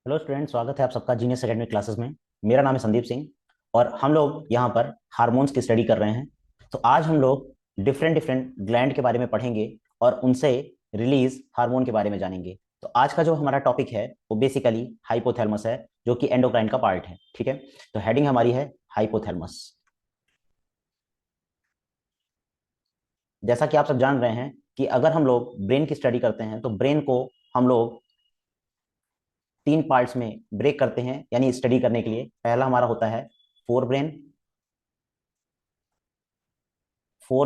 Hello student, स्वागत है आप सबका जीनियस एकेडमी क्लासेस में। मेरा नाम है संदीप सिंह और हम लोग यहाँ पर हार्मोन्स की स्टडी कर रहे हैं। तो आज हम लोग डिफरेंट डिफरेंट ग्लैंड के बारे में पढ़ेंगे और उनसे रिलीज हार्मोन के बारे में जानेंगे। तो आज का जो हमारा टॉपिक है वो बेसिकली हाइपोथैलेमस है, जो कि एंडोक्राइन का पार्ट है। ठीक है, तो हेडिंग हमारी है हाइपोथैलेमस। जैसा कि आप सब जान रहे हैं कि अगर हम लोग ब्रेन की स्टडी करते हैं तो ब्रेन को हम लोग तीन पार्ट्स में ब्रेक करते हैं, यानी स्टडी करने के लिए। पहला हमारा होता है fore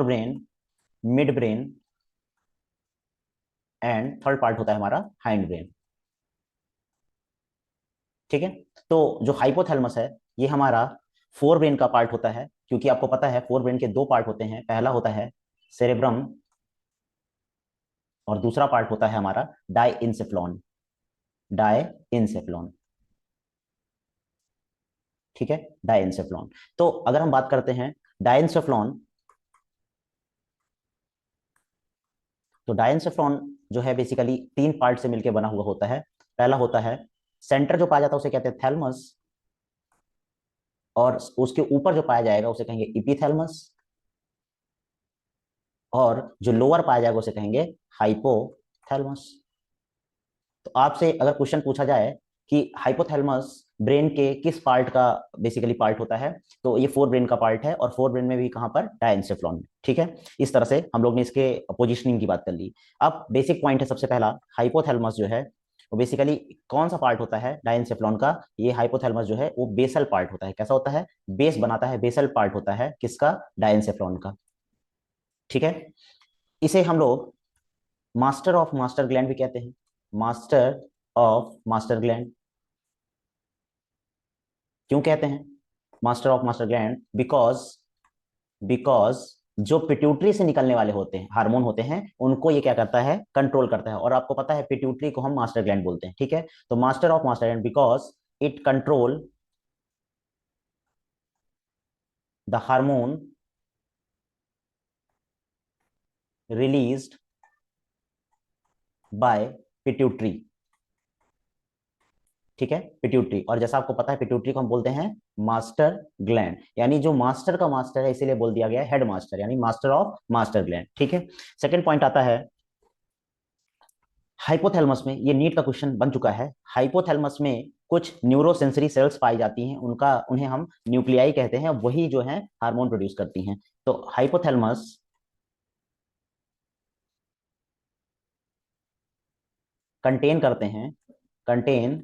brain, mid brain and third part होता है हमारा हाइंड ब्रेन। ठीक है, तो जो हाइपोथैलेमस है ये हमारा फोर ब्रेन का पार्ट होता है, क्योंकि आपको पता है फोर ब्रेन के दो पार्ट होते हैं। पहला होता है सेरेब्रम और दूसरा पार्ट होता है हमारा डाइंसेफ्लॉन। डाइंसेफ्लॉन, ठीक है, डाइंसेफ्लॉन। तो अगर हम बात करते हैं डाइंसेफ्लॉन, तो डाइंसेफ्लॉन जो है बेसिकली तीन पार्ट से मिलकर बना हुआ होता है। पहला होता है सेंटर जो पाया जाता है उसे कहते हैं थैलमस, और उसके ऊपर जो पाया जाएगा उसे कहेंगे इपीथैलमस, और जो लोअर पाया जाएगा उसे कहेंगे हाइपोथैलेमस। तो आपसे अगर क्वेश्चन पूछा जाए कि हाइपोथैलेमस ब्रेन के किस पार्ट का बेसिकली पार्ट होता है, तो ये फोर ब्रेन का पार्ट है, और फोर ब्रेन में भी कहां पर, डायंसेफ्लॉन में। ठीक है, इस तरह से हम लोग ने इसके पोजिशनिंग की बात कर ली। अब बेसिक पॉइंट है सबसे पहला, हाइपोथैलेमस जो है वो बेसिकली कौन सा पार्ट होता है डायंसेफ्लॉन का। ये हाइपोथैलेमस जो है वो बेसल पार्ट होता है। कैसा होता है, बेस बनाता है, बेसल पार्ट होता है किसका, डायंसेफ्लॉन का। ठीक है, इसे हम लोग मास्टर ऑफ मास्टर ग्लैंड भी कहते हैं। मास्टर ऑफ मास्टर ग्लैंड क्यों कहते हैं master of master gland? Because because जो पिट्यूटरी से निकलने वाले होते हैं हार्मोन होते हैं, उनको ये क्या करता है, कंट्रोल करता है। और आपको पता है पिट्यूटरी को हम मास्टर ग्लैंड बोलते हैं। ठीक है, तो master of master gland because it control the hormone released by pituitary. ठीक है, पिट्यूटरी। और जैसा आपको पता है पिट्यूटरी को हम बोलते हैं मास्टर ग्लैंड, यानी जो मास्टर का मास्टर है इसीलिए बोल दिया गया है हेड मास्टर, यानी मास्टर ऑफ मास्टर ग्लैंड। ठीक है, सेकंड पॉइंट आता है हाइपोथैलेमस में। ये नीट का क्वेश्चन बन चुका है। हाइपोथैलेमस में कुछ न्यूरोसेंसरी सेल्स पाई जाती हैं, उनका उन्हें हम न्यूक्लियाई कहते हैं, वही जो है हार्मोन प्रोड्यूस करती हैं। तो हाइपोथैलेमस कंटेन करते हैं, contain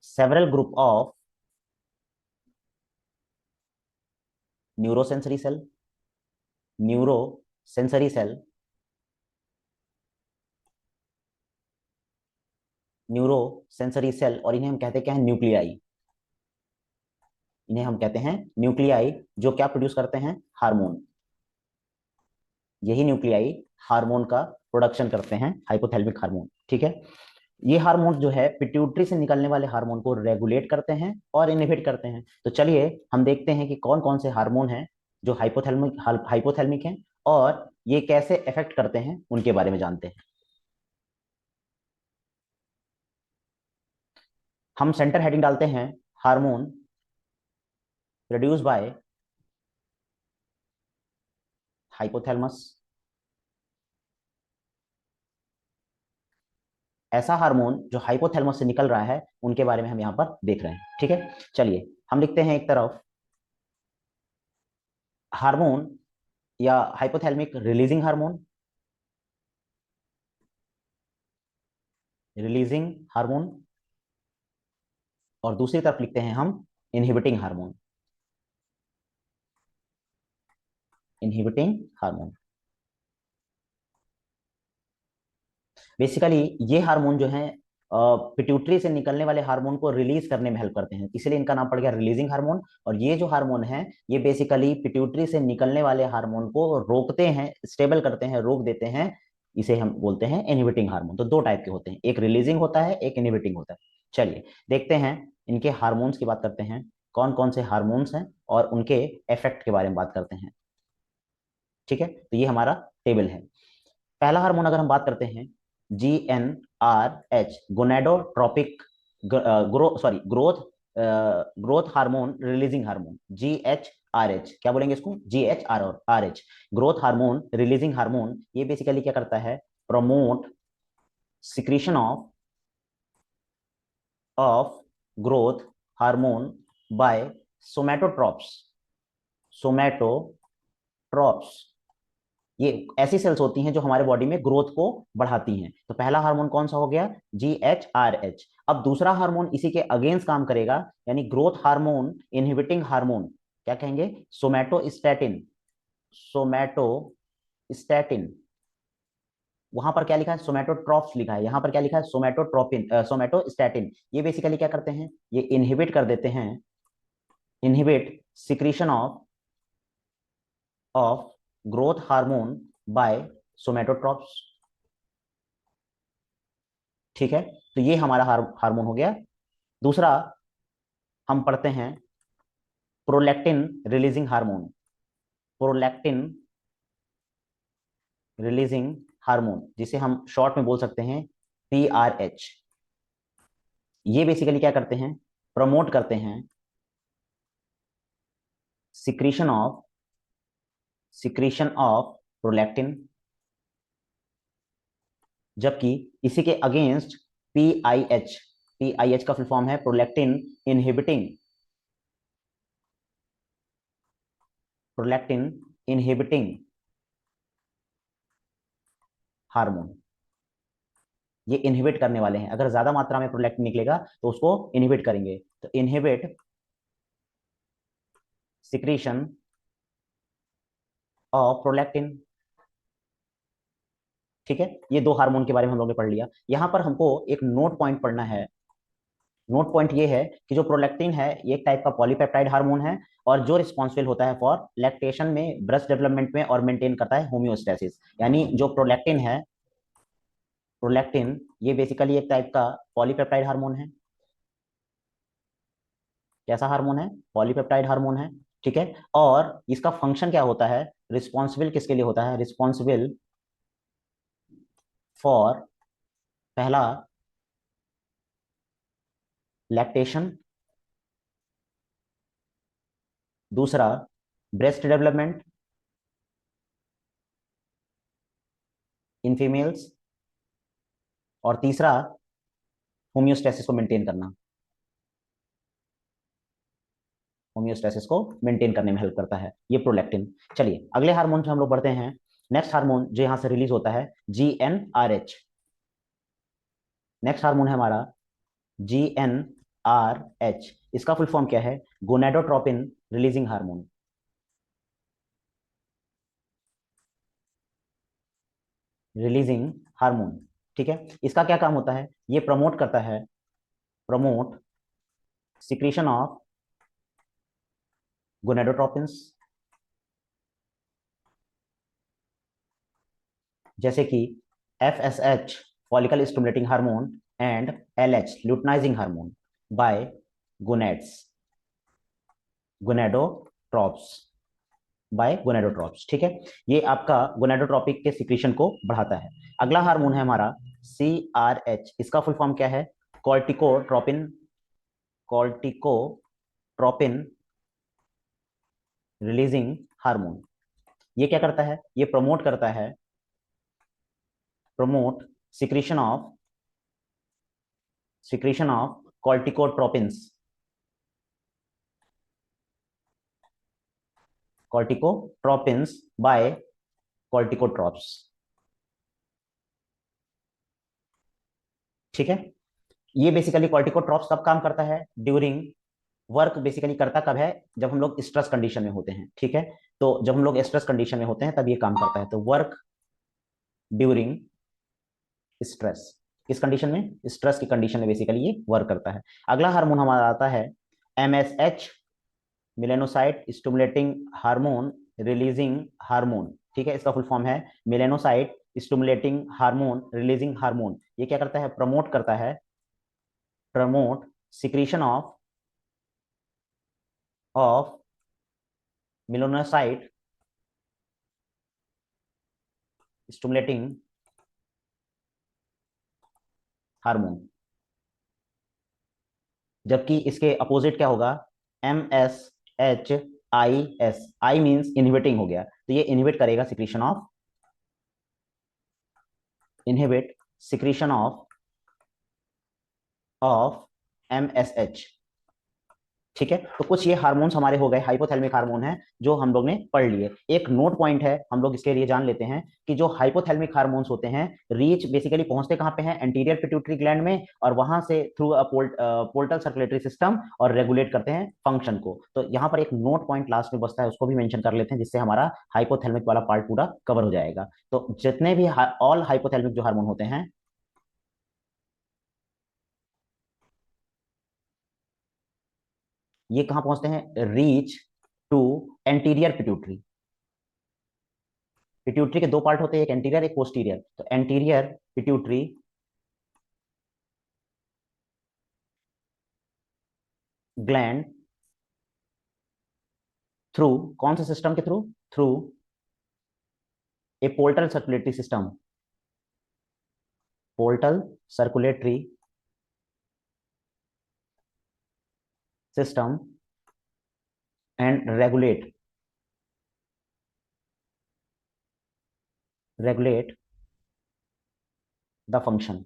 several group of neurosensory cell, neurosensory cell, neurosensory cell, और इन्हें हम कहते क्या है, न्यूक्लियाई। इन्हें हम कहते हैं न्यूक्लियाई, जो क्या प्रोड्यूस करते हैं, हार्मोन। यही न्यूक्लियाई हार्मोन का प्रोडक्शन करते हैं, हाइपोथैलेमिक हार्मोन। ठीक है, ये हार्मोन जो है पिट्यूटरी से निकलने वाले हार्मोन को रेगुलेट करते हैं और इनहिबिट करते हैं। तो चलिए हम देखते हैं कि कौन कौन से हार्मोन हैं जो हाइपोथैलेमिक हैं, और ये कैसे इफेक्ट करते हैं उनके बारे में जानते हैं। हम सेंटर हेडिंग डालते हैं हार्मोन प्रोड्यूस बाय हाइपोथैलेमस। ऐसा हार्मोन जो हाइपोथैलेमस से निकल रहा है उनके बारे में हम यहाँ पर देख रहे हैं। ठीक है, चलिए हम लिखते हैं एक तरफ हार्मोन या hypothalamic releasing hormone, releasing hormone, और दूसरी तरफ लिखते हैं हम inhibiting hormone, inhibiting hormone. Basically ये हार्मोन जो है पिट्यूटरी से निकलने वाले हार्मोन को रिलीज करने में हेल्प करते हैं, इसलिए इनका नाम पड़ गया रिलीजिंग हार्मोन। और ये जो हार्मोन है ये बेसिकली पिट्यूटरी से निकलने वाले हार्मोन को रोकते हैं, स्टेबल करते हैं, रोक देते हैं। इसे हम बोलते हैं इनहिबिटिंग हार्मोन। तो दो टाइप के होते हैं, एक रिलीजिंग होता है, एक इनहिबिटिंग होता है। चलिए देखते हैं इनके हार्मोन्स की बात करते हैं, कौन कौन से हार्मोन्स हैं और उनके इफेक्ट के बारे में बात करते हैं। ठीक है, तो ये हमारा टेबल है। पहला हार्मोन अगर हम बात करते हैं, जी एन GHRH, gonadotropic growth hormone releasing hormone, GHRH, क्या बोलेंगे इसको, GHRH, growth hormone releasing hormone. ये बेसिकली क्या करता है, promote secretion of growth hormone by somatotropes. Somatotropes ये ऐसी सेल्स होती हैं जो हमारे बॉडी में ग्रोथ को बढ़ाती हैं। तो पहला हार्मोन कौन सा हो गया, GHRH। अब दूसरा हार्मोन इसी के अगेंस्ट काम करेगा, यानी ग्रोथ हार्मोन इनहिबिटिंग हार्मोन, क्या कहेंगे, सोमैटोस्टैटिन। सोमैटोस्टैटिन, वहां पर क्या लिखा है, सोमैटोट्रॉप्स लिखा है, यहां पर क्या लिखा है, सोमैटोस्टैटिन। ये बेसिकली क्या करते हैं, ये इनहिबिट कर देते हैं, inhibit secretion of growth hormone by somatotropes. ठीक है, तो ये हमारा हार्मोन हो गया। दूसरा हम पढ़ते हैं prolactin releasing hormone. Prolactin releasing hormone, जिसे हम शॉर्ट में बोल सकते हैं PRH। ये बेसिकली क्या करते हैं, प्रमोट करते हैं सिक्रीशन ऑफ प्रोलैक्टिन, जबकि इसी के अगेंस्ट PIH। PIH का फुल फॉर्म है प्रोलैक्टिन इनहिबिटिंग हार्मोन। ये इनहिबिट करने वाले हैं, अगर ज्यादा मात्रा में प्रोलैक्टिन निकलेगा तो उसको इनहिबिट करेंगे। तो इनहिबिट सिक्रीशन ऑफ प्रोलैक्टिन। ठीक है, ये दो हार्मोन के बारे में हम लोगों ने पढ़ लिया। यहां पर हमको एक नोट पॉइंट पढ़ना है। नोट पॉइंट ये है कि जो प्रोलैक्टिन है ये एक टाइप का पॉलीपेप्टाइड हार्मोन है, और जो रिस्पॉन्सिबल होता है फॉर लैक्टेशन में, ब्रेस्ट डेवलपमेंट में, और मेंटेन करता है होम्योस्टेसिस। यानी जो प्रोलैक्टिन है, प्रोलैक्टिन ये बेसिकली एक टाइप का पॉलीपेप्टाइड हार्मोन है। कैसा हार्मोन है, पॉलीपेप्टाइड हार्मोन है। ठीक है, और इसका फंक्शन क्या होता है, रिस्पॉन्सिबल किसके लिए होता है, रिस्पॉन्सिबल फॉर, पहला लैक्टेशन, दूसरा ब्रेस्ट डेवलपमेंट इन फीमेल्स, और तीसरा होम्योस्टेसिस को मेंटेन करना। होम्योस्टेसिस को मेंटेन करने में हेल्प करता है ये प्रोलैक्टिन। चलिए अगले हार्मोन से हम लोग बढ़ते हैं। नेक्स्ट हार्मोन जो यहां से रिलीज होता है, GnRH। नेक्स्ट हार्मोन है हमारा GnRH। इसका फुल फॉर्म क्या है, gonadotropin releasing hormone. Releasing hormone, ठीक है। इसका क्या काम होता है, ये प्रमोट करता है, प्रमोट सिक्रीशन ऑफ गोनेडोट्रोपिन्स, जैसे कि FSH follicle stimulating hormone and LH luteinizing hormone by gonads, gonadotropes, by gonadotropes. ठीक है, ये आपका गोनेडोट्रोपिक के सिक्रीशन को बढ़ाता है। अगला हार्मोन है हमारा CRH। इसका फुल फॉर्म क्या है, कॉर्टिकोट्रोपिन, कॉर्टिकोट्रोपिन रिलीजिंग हार्मोन। ये क्या करता है, ये प्रमोट करता है, प्रमोट सिक्रीशन ऑफ कॉर्टिकोट्रोपिन्स, कॉर्टिकोट्रोपिन्स बाय कॉर्टिकोट्रॉप्स। ठीक है, ये बेसिकली कॉर्टिकोट्रॉप्स कब काम करता है, ड्यूरिंग वर्क बेसिकली करता कब है, जब हम लोग स्ट्रेस कंडीशन में होते हैं। ठीक है, तो जब हम लोग स्ट्रेस कंडीशन में होते हैं तब ये काम करता है। तो वर्क ड्यूरिंग स्ट्रेस, किस कंडीशन में, स्ट्रेस की कंडीशन में बेसिकली ये वर्क करता है। अगला हार्मोन हमारा आता है MSH, melanocyte stimulating hormone releasing hormone. ठीक है, इसका फुल फॉर्म है melanocyte stimulating hormone releasing hormone. ये क्या करता है, प्रमोट करता है, promote secretion of melanocyte stimulating hormone, जबकि इसके अपोजिट क्या होगा, MSHIS, आई मींस इनहिबिटिंग हो गया, तो ये इनहिबिट करेगा secretion of, inhibit secretion of MSH। ठीक है, तो कुछ ये हार्मोन्स हमारे हो गए, हाइपोथैलेमिक हार्मोन है जो हम लोग ने पढ़ लिए। एक नोट पॉइंट है, हम लोग इसके लिए जान लेते हैं कि जो हाइपोथैलेमिक हार्मोन्स होते हैं, रीच बेसिकली पहुंचते कहां पे हैं, एंटीरियर पिट्यूटरी ग्लैंड में, और वहां से थ्रू पोर्टल सर्कुलेटरी सिस्टम और रेगुलेट करते हैं फंक्शन को। तो यहाँ पर एक नोट पॉइंट लास्ट में बचता है, उसको भी मेंशन कर लेते हैं, जिससे हमारा हाइपोथैलेमिक वाला पार्ट पूरा कवर हो जाएगा। तो जितने भी ऑल हाइपोथैलेमिक जो हार्मोन होते हैं, ये कहां पहुंचते हैं, reach to anterior pituitary. Pituitary के दो पार्ट होते हैं, एक एंटीरियर एक पोस्टीरियर, तो एंटीरियर पिट्यूटरी ग्लैंड थ्रू, कौन से सिस्टम के through, through a portal circulatory system, portal circulatory system and regulate the function,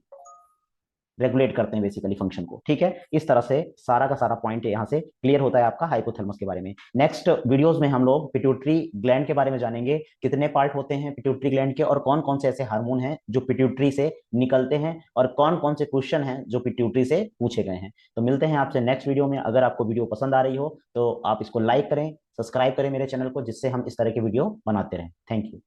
regulate करते हैं बेसिकली फंक्शन को। ठीक है, इस तरह से सारा का सारा पॉइंट यहाँ से क्लियर होता है आपका हाइपोथैलेमस के बारे में। नेक्स्ट वीडियोस में हम लोग पिट्यूटरी ग्लैंड के बारे में जानेंगे, कितने पार्ट होते हैं पिट्यूटरी ग्लैंड के, और कौन कौन से ऐसे हार्मोन हैं जो पिट्यूटरी से निकलते हैं, और कौन कौन से क्वेश्चन हैं जो पिट्यूटरी से पूछे गए हैं। तो मिलते हैं आपसे नेक्स्ट वीडियो में। अगर आपको वीडियो पसंद आ रही हो तो आप इसको लाइक करें, सब्सक्राइब करें मेरे चैनल को, जिससे हम इस तरह के वीडियो बनाते रहें। Thank you.